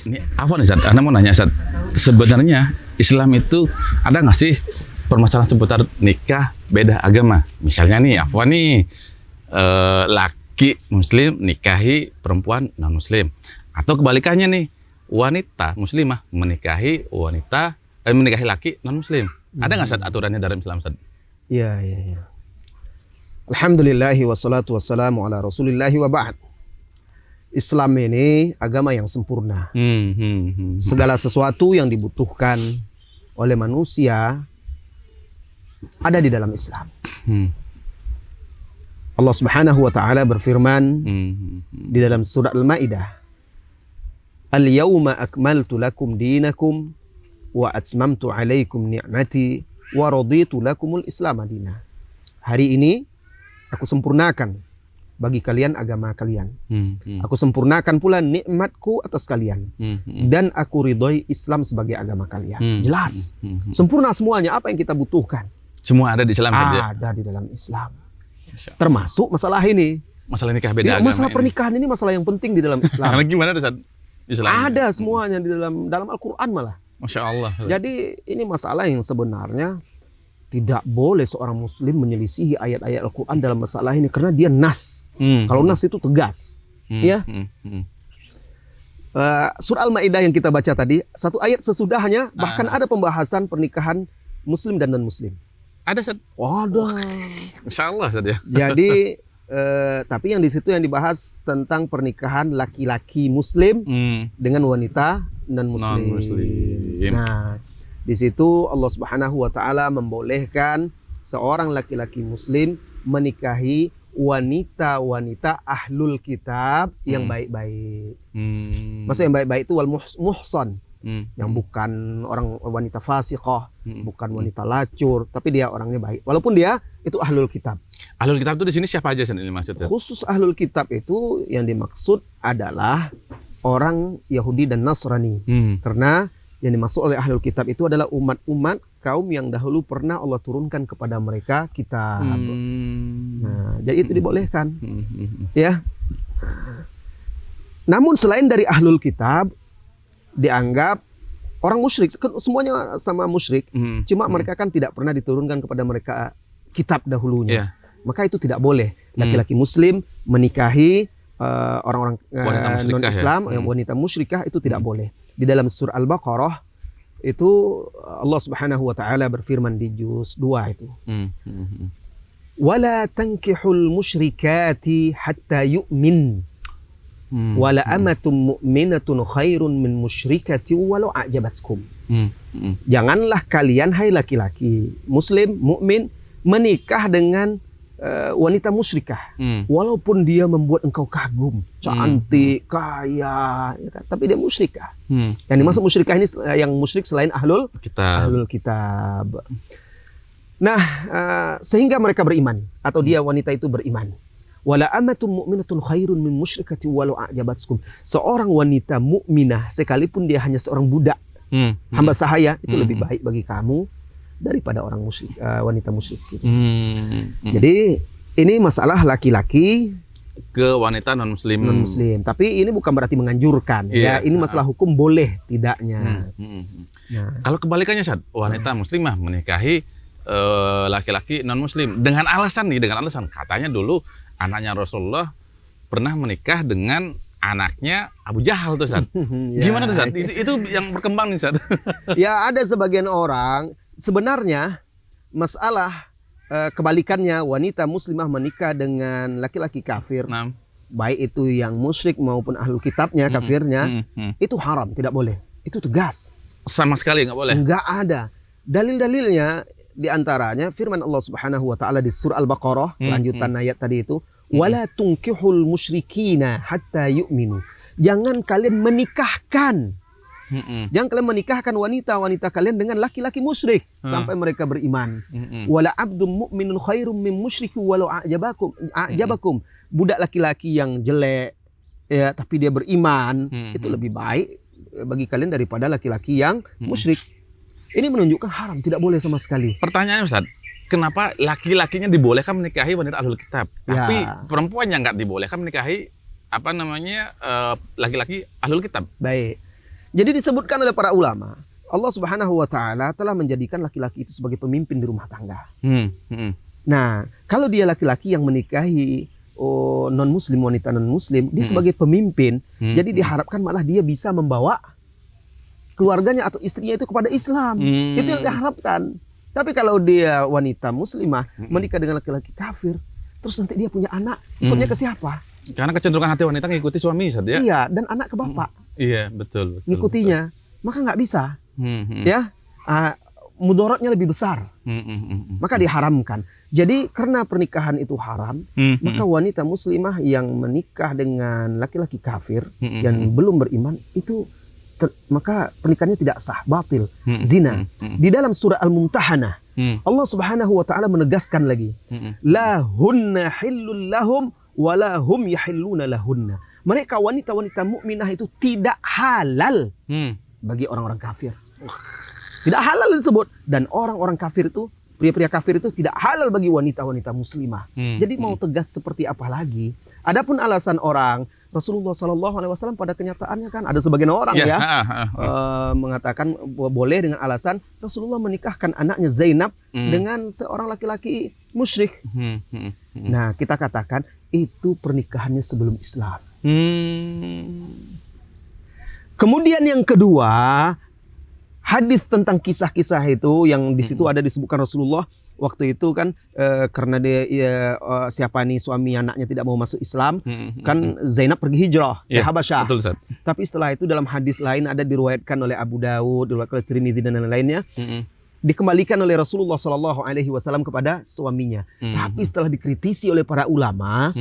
Ini apa nih, Ustaz? Anda mau nanya, Ustaz. Sebenarnya Islam itu ada nggak sih permasalahan seputar nikah beda agama? Misalnya nih, Afwan nih, laki Muslim nikahi perempuan non Muslim, atau kebalikannya nih, wanita Muslimah menikahi laki non Muslim. Ada nggak, Ustaz, aturannya dalam Islam, Ustaz? Iya. Alhamdulillahi wassalatu wassalamu ala rasulillahi wa ba'd. Islam ini agama yang sempurna. Segala sesuatu yang dibutuhkan oleh manusia ada di dalam Islam. Allah Subhanahu wa taala berfirman di dalam surah Al-Maidah, "Al-yauma akmaltu lakum dinakum wa atmamtu 'alaikum ni'mati wa raditu lakumul Islam madina." Hari ini aku sempurnakan bagi kalian agama kalian. Aku sempurnakan pula nikmatku atas kalian. Dan aku ridhoi Islam sebagai agama kalian. Jelas. Sempurna semuanya. Apa yang kita butuhkan? Semua ada di Islam, Ustaz, ya? Ada di dalam Islam. Termasuk masalah ini. Masalah nikah beda agama. Masalah pernikahan ini masalah yang penting di dalam Islam. Gimana, Ustaz? Islam Ada semuanya di dalam Al-Quran malah. Masya Allah. Jadi ini masalah yang sebenarnya tidak boleh seorang muslim menyelisihi ayat-ayat Al-Quran dalam masalah ini, karena dia nas. Kalau nas itu tegas. Ya. Surah Al-Maidah yang kita baca tadi, satu ayat sesudahnya bahkan ada pembahasan pernikahan muslim dan non-muslim. Ada, Ustaz? Ada. Masya Allah, Ustaz, ya. Jadi tapi yang di situ yang dibahas tentang pernikahan laki-laki muslim dengan wanita non-muslim. Nah, di situ Allah Subhanahu wa taala membolehkan seorang laki-laki muslim menikahi wanita-wanita ahlul kitab yang baik-baik. Maksudnya yang baik-baik itu wal muhsan, yang bukan orang wanita fasiqah, bukan wanita lacur, tapi dia orangnya baik. Walaupun dia itu ahlul kitab. Ahlul kitab itu di sini siapa aja ini maksudnya? Khusus ahlul kitab itu yang dimaksud adalah orang Yahudi dan Nasrani. Karena yang dimaksud oleh ahlul kitab itu adalah umat-umat kaum yang dahulu pernah Allah turunkan kepada mereka kitab. Nah, jadi itu dibolehkan. Ya. Namun selain dari ahlul kitab, dianggap orang musyrik. Semuanya sama musyrik. Cuma mereka kan tidak pernah diturunkan kepada mereka kitab dahulunya. Maka itu tidak boleh. Laki-laki muslim menikahi orang-orang non-Islam, wanita musyrikah, itu tidak boleh. Di dalam surah Al-Baqarah itu Allah Subhanahu wa taala berfirman di juz 2 itu. Wala tankihul musyrikati hatta yu'min. Wala amatum mu'minatun khairun min musyrikati walau a'jabatkum. Janganlah kalian, hai laki-laki muslim mukmin, menikah dengan wanita musyrikah, walaupun dia membuat engkau kagum, cantik, kaya, ya kan? Tapi dia musyrikah. Yang dimaksud musyrikah ini yang musyrik selain ahlul kitab. Nah, sehingga mereka beriman, atau dia wanita itu beriman. Wala amatum mu'minatun khairun min musyrikati walau a'jabatkum. Seorang wanita mukminah sekalipun dia hanya seorang budak, hamba sahaya, itu lebih baik bagi kamu daripada orang musyrik, wanita musyrik gitu. Jadi ini masalah laki-laki ke wanita non muslim. Tapi ini bukan berarti menganjurkan. Ya, ini masalah hukum boleh tidaknya. Nah, kalau kebalikannya, Ustaz, wanita muslimah menikahi laki-laki non muslim dengan alasan katanya dulu anaknya Rasulullah pernah menikah dengan anaknya Abu Jahal tuh, Ustaz. Gimana tuh, Ustaz? Itu yang berkembang nih, Ustaz. Ya, ada sebagian orang sebenarnya masalah kebalikannya, wanita muslimah menikah dengan laki-laki kafir, baik itu yang musyrik maupun ahlul kitabnya, kafirnya, itu haram, tidak boleh. Itu tegas. Sama sekali nggak boleh. Nggak ada. Dalil-dalilnya diantaranya firman Allah Subhanahu wa taala di surah Al-Baqarah, lanjutan ayat tadi itu, wala tunkihul musyrikina hatta yu'minu. Jangan kalian menikahkan jangan kalian menikahkan wanita-wanita kalian dengan laki-laki musyrik sampai mereka beriman. Wala abdum mu'minun khairum min musyriki walau a'jabakum. Budak laki-laki yang jelek ya tapi dia beriman, itu lebih baik bagi kalian daripada laki-laki yang musyrik. Ini menunjukkan haram, tidak boleh sama sekali. Pertanyaannya, Ustaz, kenapa laki-lakinya dibolehkan menikahi wanita ahlul kitab, tapi perempuannya nggak dibolehkan menikahi laki-laki ahlul kitab? Baik. Jadi disebutkan oleh para ulama, Allah Subhanahu wa taala telah menjadikan laki-laki itu sebagai pemimpin di rumah tangga. Nah, kalau dia laki-laki yang menikahi non muslim, wanita non muslim, dia sebagai pemimpin, jadi diharapkan malah dia bisa membawa keluarganya atau istrinya itu kepada Islam. Itu yang diharapkan. Tapi kalau dia wanita muslimah menikah dengan laki-laki kafir, terus nanti dia punya anak, ikutnya ke siapa? Karena kecenderungan hati wanita ngikuti suami, Ustaz, ya. Iya, dan anak ke bapak. Iya, betul. Ngikutinya, maka nggak bisa. Ya, mudaratnya lebih besar. Maka diharamkan. Jadi karena pernikahan itu haram, maka wanita muslimah yang menikah dengan laki-laki kafir yang belum beriman itu maka pernikahannya tidak sah, batil, zina. Di dalam surah Al-Mumtahanah, Allah Subhanahu wa taala menegaskan lagi, la hunna hillul lahum wa la hum yahilluna lahunna. Mereka wanita-wanita mukminah itu tidak halal bagi orang-orang kafir. Tidak halal disebut, dan orang-orang kafir itu, pria-pria kafir itu tidak halal bagi wanita-wanita muslimah. Jadi mau tegas seperti apa lagi? Adapun alasan orang, Rasulullah SAW pada kenyataannya kan ada sebagian orang mengatakan boleh dengan alasan Rasulullah menikahkan anaknya Zainab dengan seorang laki-laki musyrik. Nah, kita katakan itu pernikahannya sebelum Islam. Kemudian yang kedua, hadis tentang kisah-kisah itu yang di situ ada disebutkan Rasulullah waktu itu kan karena dia siapa nih suami anaknya tidak mau masuk Islam, kan Zainab pergi hijrah ke Habasyah. Betul, Ustaz. Tapi setelah itu dalam hadis lain ada diriwayatkan oleh Abu Dawud, diriwayatkan oleh Tirmidzi dan lain-lainnya, dikembalikan oleh Rasulullah SAW kepada suaminya. Tapi setelah dikritisi oleh para ulama,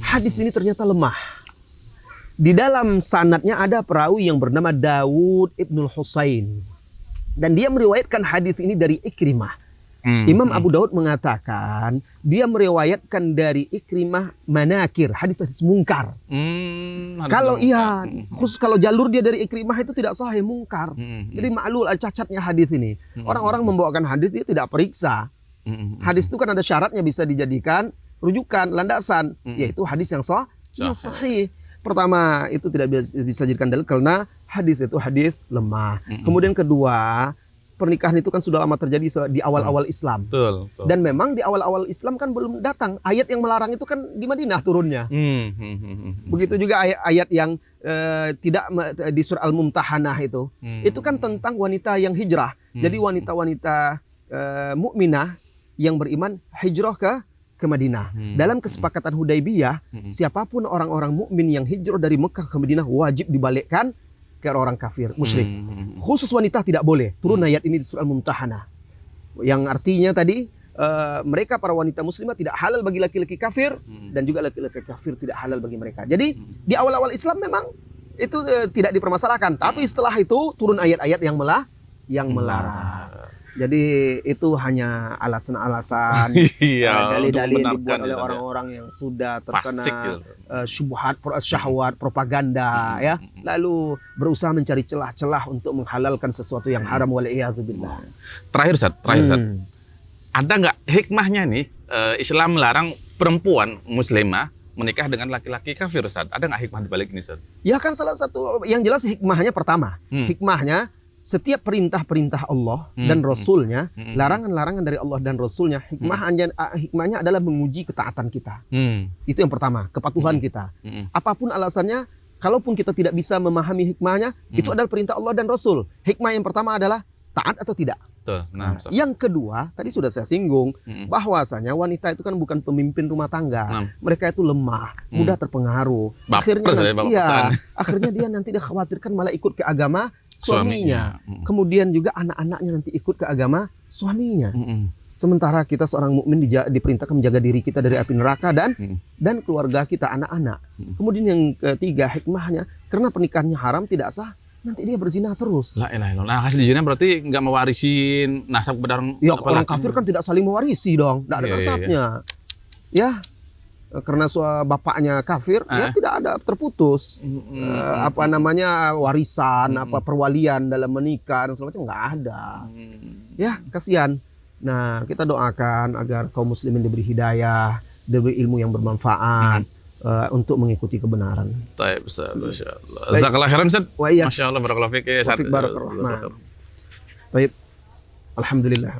hadis ini ternyata lemah. Di dalam sanadnya ada perawi yang bernama Dawud ibnul Husain, dan dia meriwayatkan hadis ini dari Ikrimah. Imam Abu Daud mengatakan dia meriwayatkan dari Ikrimah manakir, hadis-hadis mungkar. Kalau khusus kalau jalur dia dari Ikrimah itu tidak sahih, mungkar. Jadi ma'lul, cacatnya hadis ini. Orang-orang membawakan hadis dia tidak periksa. Hadis itu kan ada syaratnya bisa dijadikan rujukan, landasan, yaitu hadis yang sahih. Pertama, itu tidak bisa dijadikan dalil karena hadis itu hadis lemah. Kemudian kedua, pernikahan itu kan sudah lama terjadi di awal-awal Islam. Betul. Dan memang di awal-awal Islam kan belum datang ayat yang melarang itu kan di Madinah turunnya. Begitu juga ayat-ayat yang tidak di surah Al-Mumtahanah itu. Itu kan tentang wanita yang hijrah. Jadi wanita-wanita mukminah yang beriman hijrah ke Madinah. Dalam kesepakatan Hudaibiyah, siapapun orang-orang mukmin yang hijrah dari Mekah ke Madinah wajib dibalikkan ke orang kafir, musyrik. Khusus wanita tidak boleh. Turun ayat ini di surah Al-Mumtahanah. Yang artinya tadi mereka para wanita muslimah tidak halal bagi laki-laki kafir dan juga laki-laki kafir tidak halal bagi mereka. Jadi di awal-awal Islam memang itu tidak dipermasalahkan, tapi setelah itu turun ayat-ayat yang melarang. Jadi itu hanya alasan-alasan, dalil-dalil yang dibuat oleh orang-orang yang sudah terkena syubhat, syahwat, propaganda, ya. Lalu berusaha mencari celah-celah untuk menghalalkan sesuatu yang haram, waliyadzubillah. Terakhir, Ustaz. Ada nggak hikmahnya nih Islam melarang perempuan muslimah menikah dengan laki-laki kafir, Ustaz? Ada nggak hikmah di balik ini, Ustaz? Ya kan salah satu yang jelas hikmahnya pertama, hikmahnya setiap perintah-perintah Allah dan Rasulnya, larangan-larangan dari Allah dan Rasulnya, hikmahnya adalah menguji ketaatan kita. Itu yang pertama, kepatuhan kita. Apapun alasannya, kalaupun kita tidak bisa memahami hikmahnya, itu adalah perintah Allah dan Rasul. Hikmah yang pertama adalah taat atau tidak. Nah, yang kedua, tadi sudah saya singgung, bahwasanya wanita itu kan bukan pemimpin rumah tangga. Mereka itu lemah, mudah terpengaruh. Akhirnya dia nanti dikhawatirkan malah ikut ke agama suaminya. Kemudian juga anak-anaknya nanti ikut ke agama suaminya. Sementara kita seorang mukmin diperintahkan menjaga diri kita dari api neraka dan keluarga kita, anak-anak. Kemudian yang ketiga, hikmahnya karena pernikahannya haram tidak sah, nanti dia berzina terus. La ilaha illallah. Nah, hasil zina berarti nggak mewarisin nasab kepada orang. Ya, orang kafir kan tidak saling mewarisi dong, tidak ada nasabnya. Ya. Karena bapaknya kafir, ya tidak ada, terputus warisan, perwalian dalam menikah dan segala macam, nggak ada. Ya, kasihan. Nah, kita doakan agar kaum muslimin diberi hidayah, diberi ilmu yang bermanfaat, untuk mengikuti kebenaran. Taib, Ustaz. Masyaallah. Jazakallahu khairan, Ustaz. Wa iyyak. Masyaallah, barakallahu fiik. Wa fiik barakallahu. Baik. Alhamdulillah.